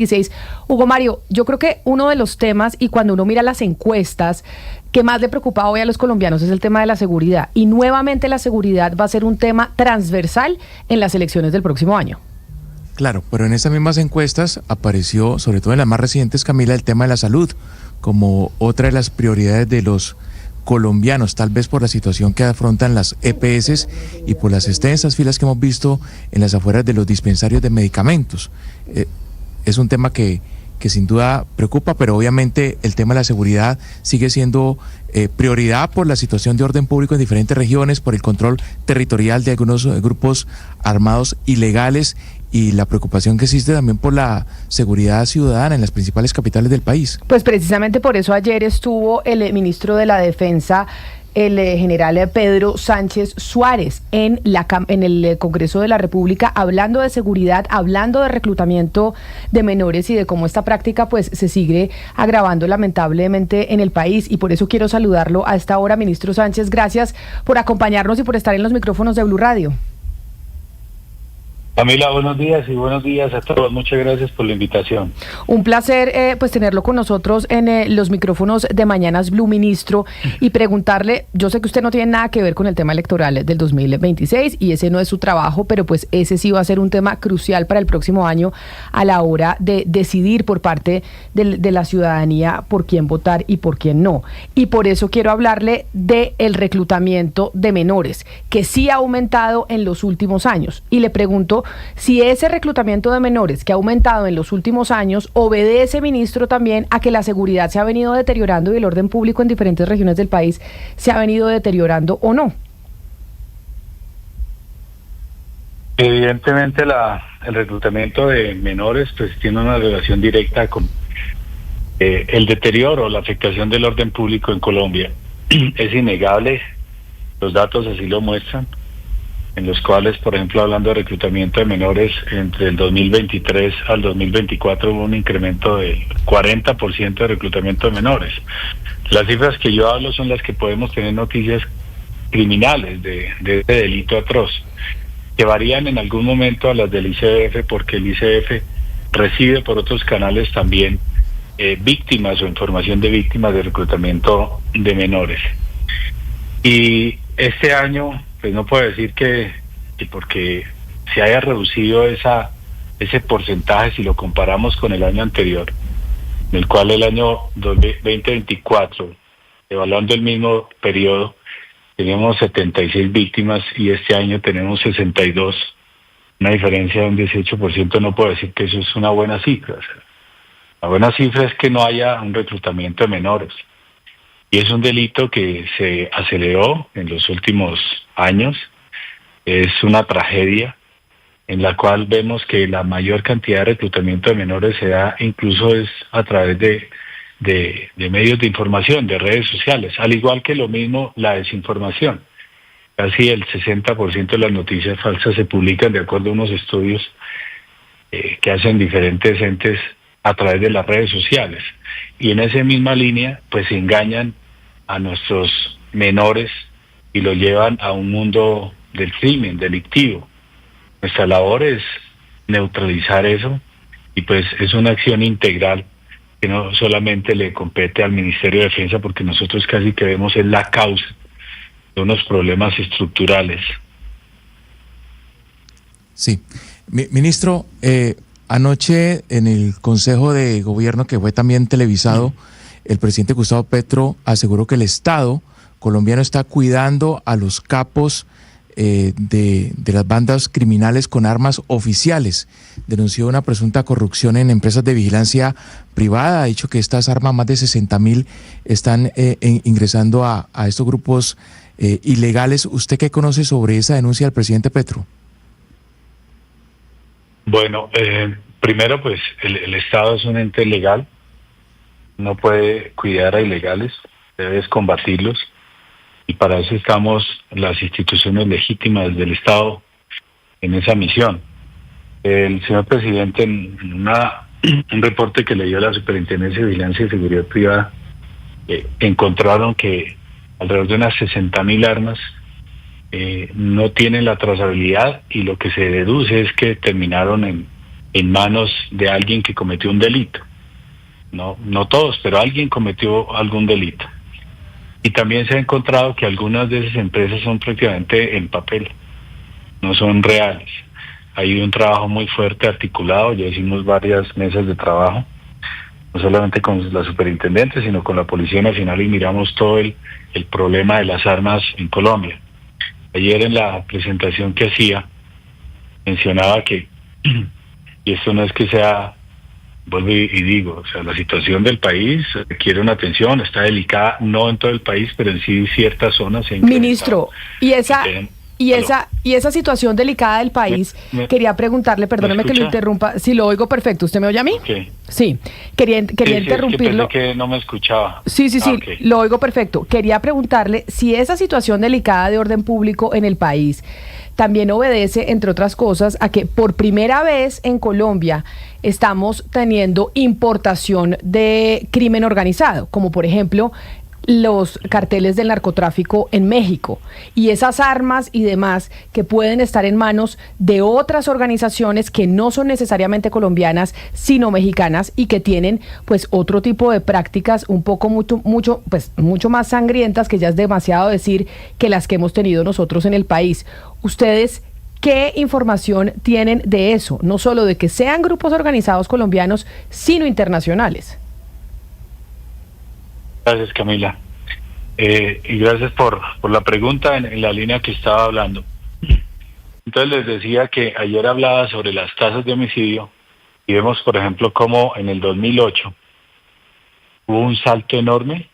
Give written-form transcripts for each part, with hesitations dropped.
16. Hugo Mario, yo creo que uno de los temas, y cuando uno mira las encuestas, que más le preocupa hoy a los colombianos es el tema de la seguridad. Y nuevamente la seguridad va a ser un tema transversal en las elecciones del próximo año. Claro, pero en estas mismas encuestas apareció, sobre todo en las más recientes, Camila, el tema de la salud como otra de las prioridades de los colombianos, tal vez por la situación que afrontan las EPS y por las extensas filas que hemos visto en las afueras de los dispensarios de medicamentos. Es un tema que sin duda preocupa, pero obviamente el tema de la seguridad sigue siendo prioridad por la situación de orden público en diferentes regiones, por el control territorial de algunos grupos armados ilegales y la preocupación que existe también por la seguridad ciudadana en las principales capitales del país. Pues precisamente por eso ayer estuvo el ministro de la Defensa, el general Pedro Sánchez Suárez, en el Congreso de la República, hablando de seguridad, hablando de reclutamiento de menores y de cómo esta práctica pues se sigue agravando lamentablemente en el país. Y por eso quiero saludarlo a esta hora, ministro Sánchez. Gracias por acompañarnos y por estar en los micrófonos de Blue Radio. Camila, buenos días y buenos días a todos. Muchas gracias por la invitación. Un placer pues tenerlo con nosotros en los micrófonos de Mañanas Blue, ministro, y preguntarle, yo sé que usted no tiene nada que ver con el tema electoral del 2026 y ese no es su trabajo, pero pues ese sí va a ser un tema crucial para el próximo año a la hora de decidir por parte de la ciudadanía por quién votar y por quién no. Y por eso quiero hablarle del reclutamiento de menores, que sí ha aumentado en los últimos años. Y le pregunto si ese reclutamiento de menores que ha aumentado en los últimos años obedece, ministro, también a que la seguridad se ha venido deteriorando y el orden público en diferentes regiones del país se ha venido deteriorando o no. Evidentemente el reclutamiento de menores pues tiene una relación directa con el deterioro, la afectación del orden público en Colombia. Es innegable, los datos así lo muestran, en los cuales, por ejemplo, hablando de reclutamiento de menores, entre el 2023 al 2024 hubo un incremento del 40% de reclutamiento de menores. Las cifras que yo hablo son las que podemos tener noticias criminales de este delito atroz, que varían en algún momento a las del ICBF, porque el ICBF recibe por otros canales también víctimas o información de víctimas de reclutamiento de menores. Y este año pues no puedo decir que porque se haya reducido ese porcentaje si lo comparamos con el año anterior, en el cual el año 2024, evaluando el mismo periodo, teníamos 76 víctimas y este año tenemos 62, una diferencia de un 18%. No puedo decir que eso es una buena cifra. La buena cifra es que no haya un reclutamiento de menores. Y es un delito que se aceleró en los últimos años. Es una tragedia en la cual vemos que la mayor cantidad de reclutamiento de menores se da incluso es a través de medios de información, de redes sociales, al igual que lo mismo la desinformación. Casi el 60% de las noticias falsas se publican de acuerdo a unos estudios que hacen diferentes entes a través de las redes sociales. Y en esa misma línea, pues se engañan a nuestros menores y los llevan a un mundo del crimen delictivo. Nuestra labor es neutralizar eso y pues es una acción integral que no solamente le compete al Ministerio de Defensa, porque nosotros casi que vemos es la causa de unos problemas estructurales. Sí. Ministro, anoche en el Consejo de Gobierno, que fue también televisado, el presidente Gustavo Petro aseguró que el Estado colombiano está cuidando a los capos de las bandas criminales con armas oficiales. Denunció una presunta corrupción en empresas de vigilancia privada. Ha dicho que estas armas, más de 60.000, están ingresando a estos grupos ilegales. ¿Usted qué conoce sobre esa denuncia del presidente Petro? Bueno, primero pues el Estado es un ente legal, no puede cuidar a ilegales, debe combatirlos, y para eso estamos las instituciones legítimas del Estado en esa misión. El señor presidente, en un reporte que le dio la Superintendencia de Vigilancia y Seguridad Privada, encontraron que alrededor de unas 60.000 armas no tienen la trazabilidad, y lo que se deduce es que terminaron en manos de alguien que cometió un delito. No todos, pero alguien cometió algún delito. Y también se ha encontrado que algunas de esas empresas son prácticamente en papel, no son reales. Hay un trabajo muy fuerte articulado, ya hicimos varias mesas de trabajo, no solamente con la superintendente, sino con la Policía Nacional, y miramos todo el problema de las armas en Colombia. Ayer en la presentación que hacía, mencionaba que, y esto no es que sea, vuelvo y digo, o sea, la situación del país requiere una atención, está delicada, no en todo el país, pero en sí ciertas zonas. Ministro, y esa situación delicada del país, quería preguntarle, perdóneme que lo interrumpa, si lo oigo perfecto, ¿usted me oye a mí? Okay. Sí, quería interrumpirlo. Es que pensé que no me escuchaba. Sí, Okay. Lo oigo perfecto. Quería preguntarle si esa situación delicada de orden público en el país también obedece, entre otras cosas, a que por primera vez en Colombia estamos teniendo importación de crimen organizado, como por ejemplo los carteles del narcotráfico en México, y esas armas y demás que pueden estar en manos de otras organizaciones que no son necesariamente colombianas sino mexicanas, y que tienen pues otro tipo de prácticas un poco mucho más sangrientas, que ya es demasiado decir, que las que hemos tenido nosotros en el país. ¿Ustedes qué información tienen de eso? No solo de que sean grupos organizados colombianos, sino internacionales. Gracias, Camila. Y gracias por la pregunta en la línea que estaba hablando. Entonces les decía que ayer hablaba sobre las tasas de homicidio, y vemos, por ejemplo, cómo en el 2008 hubo un salto enorme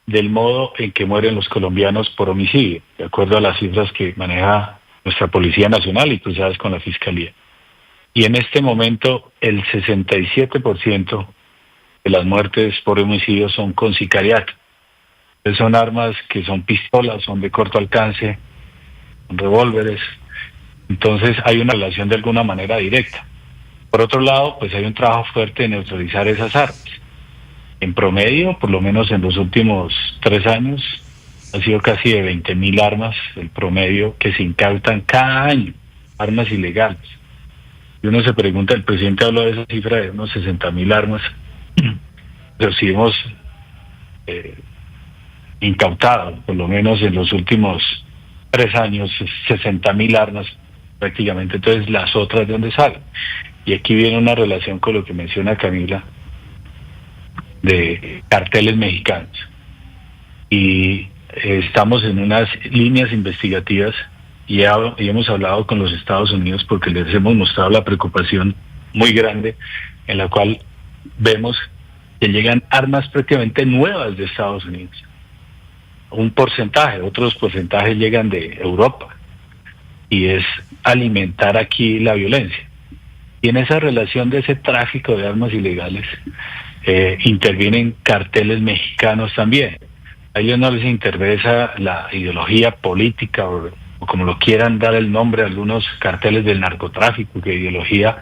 del modo en que mueren los colombianos por homicidio, de acuerdo a las cifras que maneja nuestra Policía Nacional y cruzadas con la Fiscalía. Y en este momento el 67% de las muertes por homicidio son con sicariato. Entonces son armas que son pistolas, son de corto alcance, son revólveres. Entonces hay una relación de alguna manera directa. Por otro lado, pues hay un trabajo fuerte de neutralizar esas armas. En promedio, por lo menos en los últimos 3 años, ha sido casi de 20.000 armas el promedio que se incautan cada año, armas ilegales. Y uno se pregunta, el presidente habló de esa cifra de unos 60.000 armas, pero si hemos incautado, por lo menos en los últimos 3 años, 60.000 armas prácticamente. Entonces, ¿las otras de dónde salen? Y aquí viene una relación con lo que menciona Camila, de carteles mexicanos. Y estamos en unas líneas investigativas y hemos hablado con los Estados Unidos, porque les hemos mostrado la preocupación muy grande en la cual vemos que llegan armas prácticamente nuevas de Estados Unidos. Un porcentaje, otros porcentajes llegan de Europa, y es alimentar aquí la violencia. Y en esa relación de ese tráfico de armas ilegales intervienen carteles mexicanos también. A ellos no les interesa la ideología política o como lo quieran dar el nombre a algunos carteles del narcotráfico, que ideología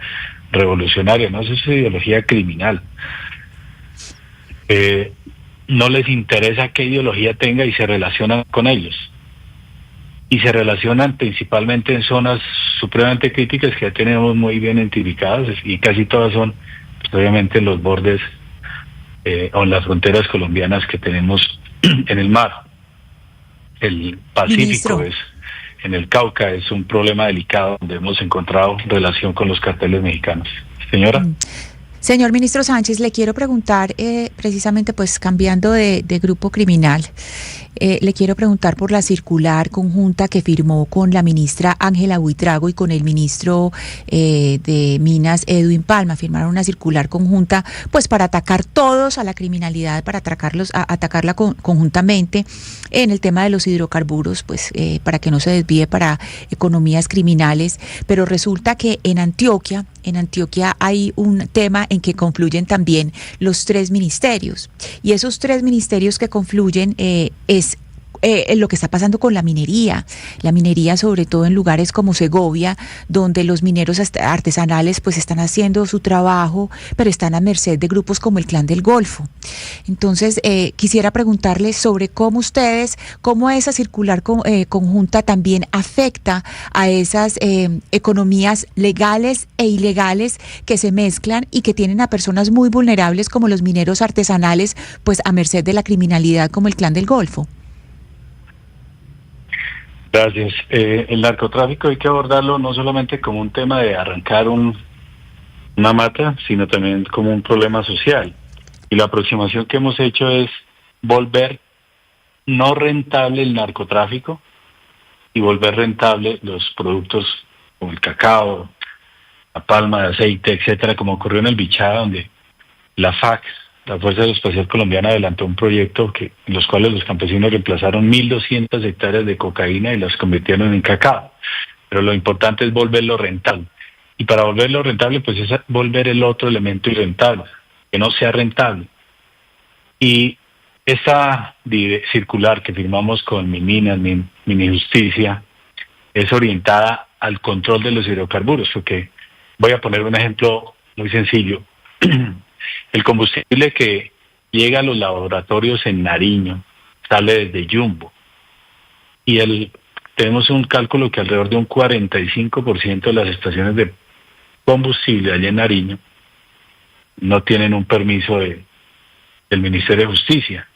revolucionaria, no, eso es ideología criminal. No les interesa qué ideología tenga y se relacionan con ellos. Y se relacionan principalmente en zonas supremamente críticas que ya tenemos muy bien identificadas, y casi todas son, pues, obviamente, en los bordes o en las fronteras colombianas que tenemos en el mar. El Pacífico en el Cauca es un problema delicado donde hemos encontrado relación con los carteles mexicanos. Señora. Señor ministro Sánchez, le quiero preguntar, precisamente pues cambiando de grupo criminal, le quiero preguntar por la circular conjunta que firmó con la ministra Ángela Buitrago y con el ministro de Minas, Edwin Palma. Firmaron una circular conjunta pues para atacar todos a la criminalidad, para atacarla conjuntamente en el tema de los hidrocarburos, pues para que no se desvíe para economías criminales. Pero resulta que en Antioquia hay un tema en que confluyen también los 3 ministerios, y esos 3 ministerios que confluyen es lo que está pasando con la minería sobre todo en lugares como Segovia, donde los mineros artesanales pues están haciendo su trabajo, pero están a merced de grupos como el Clan del Golfo. Entonces, quisiera preguntarles sobre cómo esa circular conjunta también afecta a esas economías legales e ilegales que se mezclan y que tienen a personas muy vulnerables como los mineros artesanales, pues a merced de la criminalidad como el Clan del Golfo. Gracias. El narcotráfico hay que abordarlo no solamente como un tema de arrancar una mata, sino también como un problema social. Y la aproximación que hemos hecho es volver no rentable el narcotráfico y volver rentable los productos como el cacao, la palma de aceite, etcétera, como ocurrió en el Bichada, donde la FACS, la Fuerza Aeroespacial Colombiana, adelantó un proyecto en los cuales los campesinos reemplazaron 1.200 hectáreas de cocaína y las convirtieron en cacao. Pero lo importante es volverlo rentable. Y para volverlo rentable, pues es volver el otro elemento irrentable, que no sea rentable. Y esta circular que firmamos con Mininas, Minijusticia, es orientada al control de los hidrocarburos, porque voy a poner un ejemplo muy sencillo. El combustible que llega a los laboratorios en Nariño sale desde Yumbo, y tenemos un cálculo que alrededor de un 45% de las estaciones de combustible allá en Nariño no tienen un permiso del Ministerio de Justicia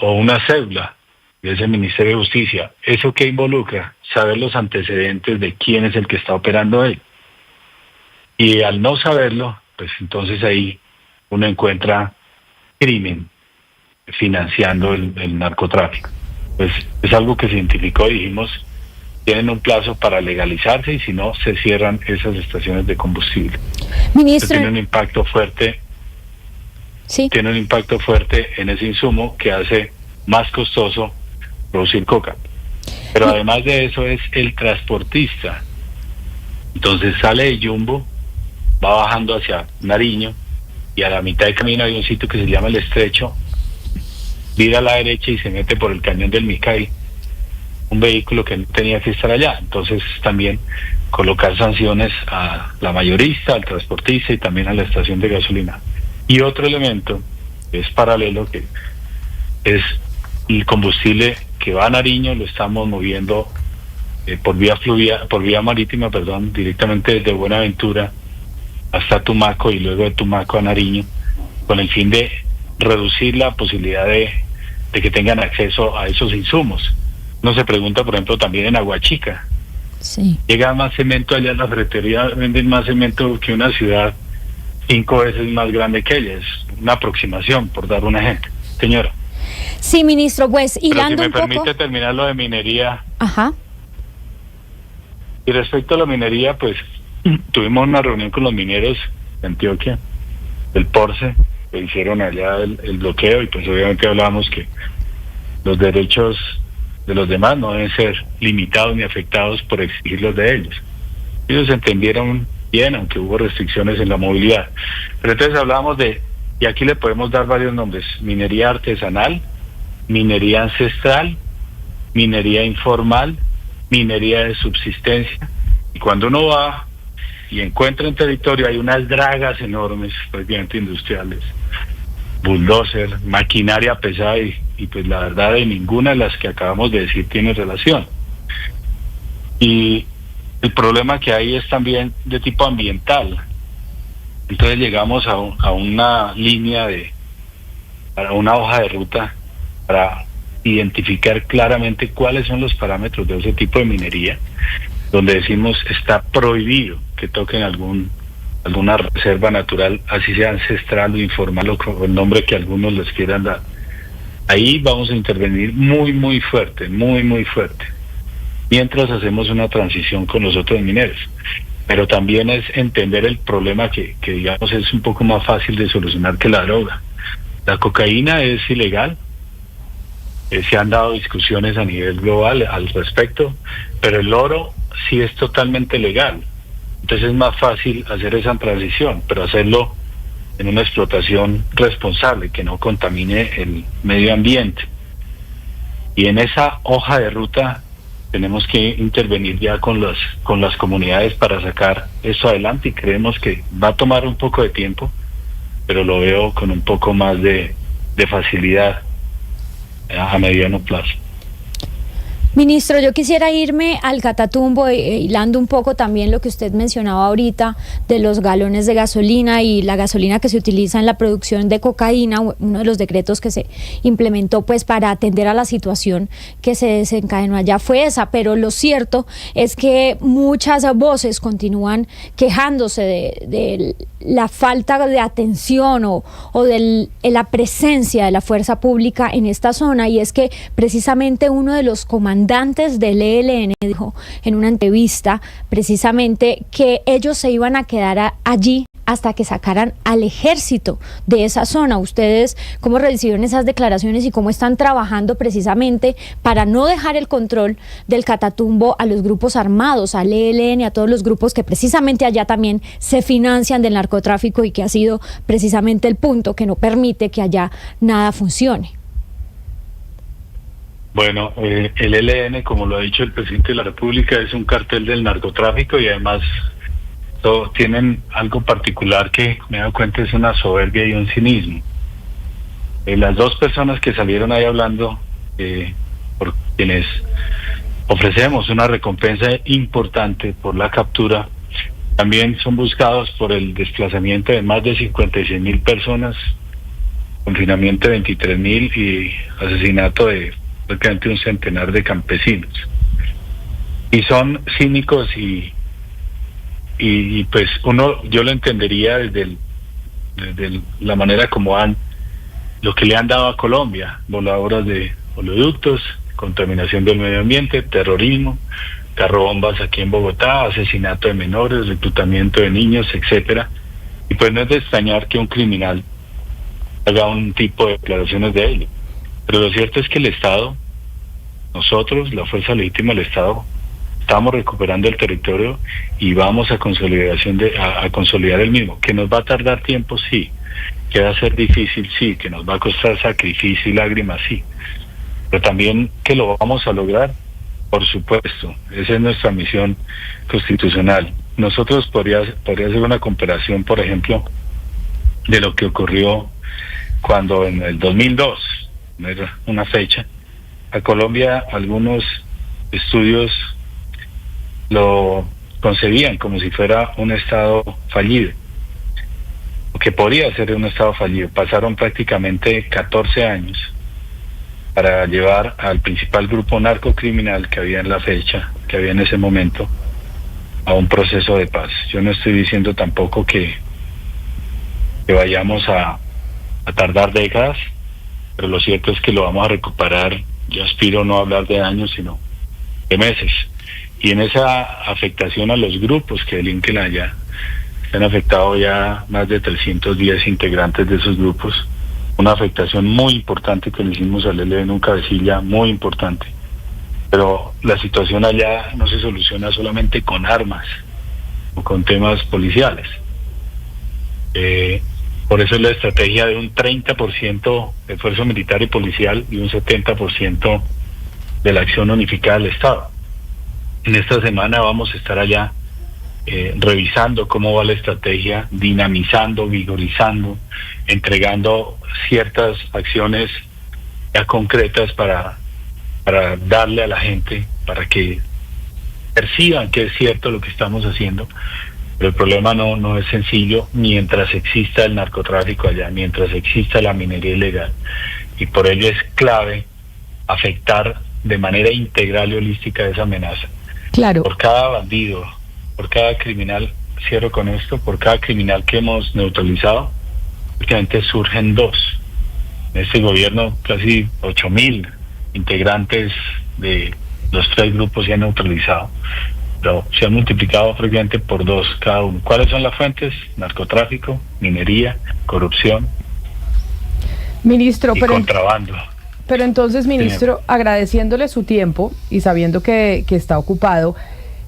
o una cédula de ese Ministerio de Justicia. ¿Eso qué involucra? Saber los antecedentes de quién es el que está operando él. Y al no saberlo, pues entonces ahí uno encuentra crimen financiando el narcotráfico. Pues es algo que se identificó y dijimos, tienen un plazo para legalizarse, y si no, se cierran esas estaciones de combustible. Ministro, tiene un impacto fuerte. Sí. Tiene un impacto fuerte en ese insumo que hace más costoso producir coca. Pero además de eso es el transportista. Entonces sale de Yumbo, va bajando hacia Nariño, y a la mitad del camino hay un sitio que se llama El Estrecho, vira a la derecha y se mete por el cañón del Micay, un vehículo que no tenía que estar allá. Entonces también colocar sanciones a la mayorista, al transportista y también a la estación de gasolina. Y otro elemento que es paralelo, que es el combustible que va a Nariño, lo estamos moviendo por vía marítima, directamente desde Buenaventura hasta Tumaco y luego de Tumaco a Nariño, con el fin de reducir la posibilidad de que tengan acceso a esos insumos. Uno se pregunta, por ejemplo, también en Aguachica. Sí. Llega más cemento allá, en la ferretería venden más cemento que una ciudad 5 veces más grande que ella. Es una aproximación, por dar un ejemplo. Señora. Sí, ministro, pues hilando un poco. Pero si me permite terminar lo de minería. Ajá. Y respecto a la minería, pues tuvimos una reunión con los mineros de Antioquia, del Porce, que hicieron allá el bloqueo, y pues obviamente hablábamos que los derechos de los demás no deben ser limitados ni afectados por exigir los de ellos. Ellos entendieron bien, aunque hubo restricciones en la movilidad. Pero entonces hablábamos y aquí le podemos dar varios nombres: minería artesanal, minería ancestral, minería informal, minería de subsistencia. Y cuando uno va y encuentra en territorio, hay unas dragas enormes, prácticamente industriales, bulldozer, maquinaria pesada, y pues la verdad de ninguna de las que acabamos de decir tiene relación. Y el problema que hay es también de tipo ambiental. Entonces llegamos a una línea para una hoja de ruta para identificar claramente cuáles son los parámetros de ese tipo de minería, donde decimos está prohibido que toquen alguna reserva natural, así sea ancestral o informal, o con el nombre que algunos les quieran dar. Ahí vamos a intervenir muy, muy fuerte, mientras hacemos una transición con los otros mineros. Pero también es entender el problema que digamos es un poco más fácil de solucionar que la droga. La cocaína es ilegal, se han dado discusiones a nivel global al respecto, pero el oro sí es totalmente legal. Entonces es más fácil hacer esa transición, pero hacerlo en una explotación responsable, que no contamine el medio ambiente. Y en esa hoja de ruta tenemos que intervenir ya con las comunidades para sacar esto adelante, y creemos que va a tomar un poco de tiempo, pero lo veo con un poco más de facilidad a mediano plazo. Ministro, yo quisiera irme al Catatumbo, hilando un poco también lo que usted mencionaba ahorita de los galones de gasolina y la gasolina que se utiliza en la producción de cocaína. Uno de los decretos que se implementó pues para atender a la situación que se desencadenó allá fue esa, pero lo cierto es que muchas voces continúan quejándose de la falta de atención o de la presencia de la fuerza pública en esta zona, y es que precisamente uno de los comandantes del ELN dijo en una entrevista precisamente que ellos se iban a quedar allí hasta que sacaran al ejército de esa zona. ¿Ustedes cómo recibieron esas declaraciones y cómo están trabajando precisamente para no dejar el control del Catatumbo a los grupos armados, al ELN, a todos los grupos que precisamente allá también se financian del narcotráfico y que ha sido precisamente el punto que no permite que allá nada funcione? Bueno, el ELN, como lo ha dicho el presidente de la República, es un cartel del narcotráfico, y además tienen algo particular que me he dado cuenta, es una soberbia y un cinismo. Las dos personas que salieron ahí hablando, por quienes ofrecemos una recompensa importante por la captura, también son buscados por el desplazamiento de más de 56.000 personas, confinamiento de 23.000 y asesinato de prácticamente un centenar de campesinos. Y son cínicos y pues yo lo entendería desde la manera como lo que le han dado a Colombia: voladoras de oleoductos, contaminación del medio ambiente, terrorismo, carrobombas aquí en Bogotá, asesinato de menores, reclutamiento de niños, etcétera. Y pues no es de extrañar que un criminal haga un tipo de declaraciones de ello. Pero lo cierto es que el Estado, nosotros, la fuerza legítima del Estado, estamos recuperando el territorio y vamos a consolidar el mismo. ¿Que nos va a tardar tiempo? Sí. ¿Que va a ser difícil? Sí. ¿Que nos va a costar sacrificio y lágrimas? Sí. Pero también que lo vamos a lograr, por supuesto. Esa es nuestra misión constitucional. Nosotros podría hacer una comparación, por ejemplo, de lo que ocurrió cuando en el 2002, no era una fecha, a Colombia algunos estudios lo concebían como si fuera un estado fallido, o que podría ser un estado fallido. Pasaron prácticamente 14 años para llevar al principal grupo narcocriminal que había en la fecha, que había en ese momento, a un proceso de paz. Yo no estoy diciendo tampoco que vayamos a tardar décadas, pero lo cierto es que lo vamos a recuperar. Yo aspiro no a hablar de años, sino de meses. Y en esa afectación a los grupos que delinquen allá, se han afectado ya más de 310 integrantes de esos grupos. Una afectación muy importante que le hicimos al ELN, un cabecilla muy importante. Pero la situación allá no se soluciona solamente con armas o con temas policiales. Por eso es la estrategia de un 30% de esfuerzo militar y policial y un 70% de la acción unificada del Estado. En esta semana vamos a estar allá revisando cómo va la estrategia, dinamizando, vigorizando, entregando ciertas acciones ya concretas para darle a la gente, para que perciban que es cierto lo que estamos haciendo. Pero el problema no es sencillo mientras exista el narcotráfico allá, mientras exista la minería ilegal. Y por ello es clave afectar de manera integral y holística esa amenaza. Claro. Por cada bandido, por cada criminal, cierro con esto, por cada criminal que hemos neutralizado, prácticamente surgen dos. En este gobierno casi 8.000 integrantes de los tres grupos se han neutralizado. Pero se han multiplicado prácticamente por dos cada uno. ¿Cuáles son las fuentes? Narcotráfico, minería, corrupción, Ministro, y contrabando. Pero entonces, ministro, agradeciéndole su tiempo y sabiendo que está ocupado,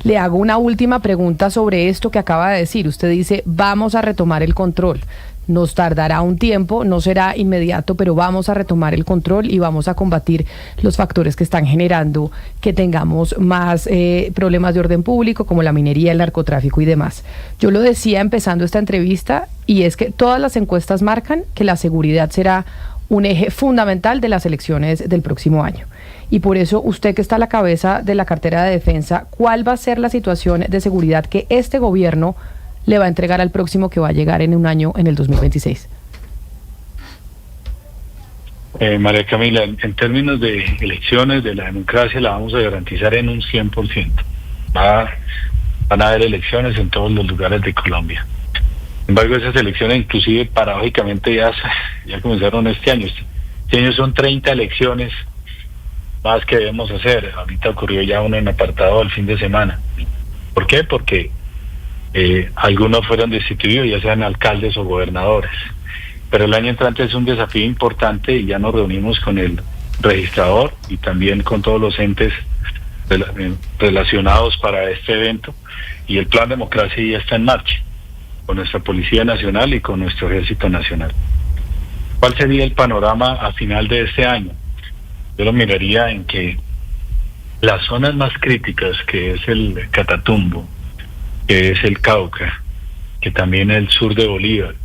Le hago una última pregunta sobre esto que acaba de decir. Usted dice, vamos a retomar el control. Nos tardará un tiempo, no será inmediato, pero vamos a retomar el control y vamos a combatir los factores que están generando que tengamos más problemas de orden público, como la minería, el narcotráfico y demás. Yo lo decía empezando esta entrevista, y es que todas las encuestas marcan que la seguridad será un eje fundamental de las elecciones del próximo año. Y por eso, usted que está a la cabeza de la cartera de defensa, ¿cuál va a ser la situación de seguridad que este gobierno le va a entregar al próximo, que va a llegar en un año, en el 2026? María Camila, en términos de elecciones, de la democracia, la vamos a garantizar en un 100%. Van a haber elecciones en todos los lugares de Colombia. Sin embargo, esas elecciones, inclusive paradójicamente, ya comenzaron este año. Este año son 30 elecciones más que debemos hacer. Ahorita ocurrió ya una en apartado el fin de semana. ¿Por qué? Porque algunos fueron destituidos, ya sean alcaldes o gobernadores. Pero el año entrante es un desafío importante y ya nos reunimos con el registrador y también con todos los entes relacionados para este evento, y el Plan Democracia ya está en marcha, con nuestra Policía Nacional y con nuestro Ejército Nacional. ¿Cuál sería el panorama a final de este año? Yo lo miraría en que las zonas más críticas, que es el Catatumbo, que es el Cauca, que también el sur de Bolívar,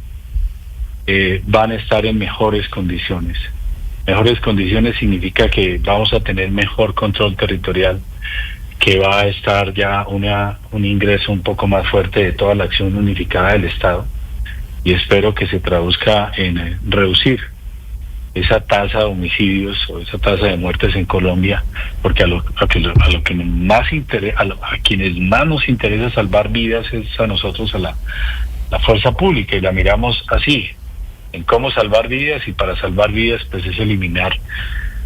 van a estar en mejores condiciones. Mejores condiciones significa que vamos a tener mejor control territorial, que va a estar ya un ingreso un poco más fuerte de toda la acción unificada del Estado, y espero que se traduzca en reducir esa tasa de homicidios o esa tasa de muertes en Colombia, porque a quienes más nos interesa salvar vidas es a nosotros, a la fuerza pública, y la miramos así, en cómo salvar vidas, y para salvar vidas pues es eliminar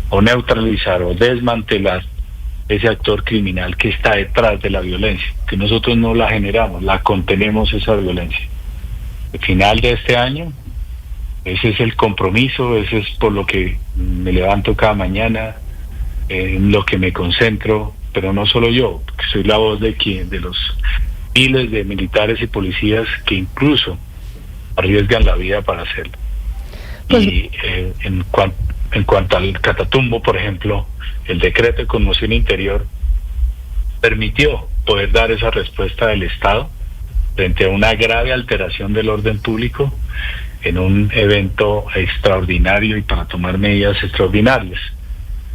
o neutralizar o desmantelar ese actor criminal que está detrás de la violencia, que nosotros no la generamos, la contenemos, esa violencia. Al final de este año, ese es el compromiso, ese es por lo que me levanto cada mañana, en lo que me concentro, pero no solo yo, porque soy la voz de los miles de militares y policías que incluso arriesgan la vida para hacerlo. Pues, y en cuanto al Catatumbo, por ejemplo, el decreto de conmoción interior permitió poder dar esa respuesta del Estado frente a una grave alteración del orden público en un evento extraordinario y para tomar medidas extraordinarias.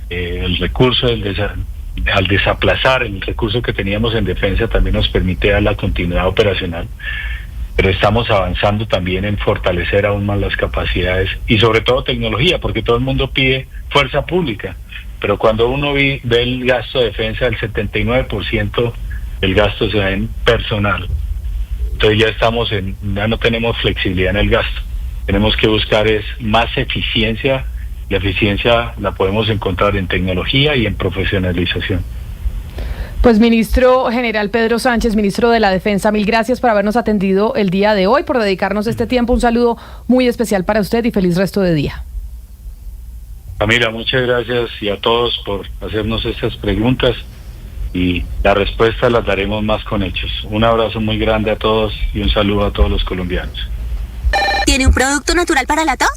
El recurso al desaplazar el recurso que teníamos en defensa también nos permite dar la continuidad operacional, pero estamos avanzando también en fortalecer aún más las capacidades y sobre todo tecnología, porque todo el mundo pide fuerza pública, pero cuando uno ve el gasto de defensa, el 79% del gasto se da en personal. Entonces ya no tenemos flexibilidad en el gasto. Tenemos que buscar más eficiencia. La eficiencia la podemos encontrar en tecnología y en profesionalización. Pues ministro general Pedro Sánchez, ministro de la Defensa, mil gracias por habernos atendido el día de hoy, por dedicarnos este tiempo. Un saludo muy especial para usted y feliz resto de día. Camila, muchas gracias, y a todos por hacernos estas preguntas, y las respuestas las daremos más con hechos. Un abrazo muy grande a todos y un saludo a todos los colombianos. ¿Tiene un producto natural para la tos?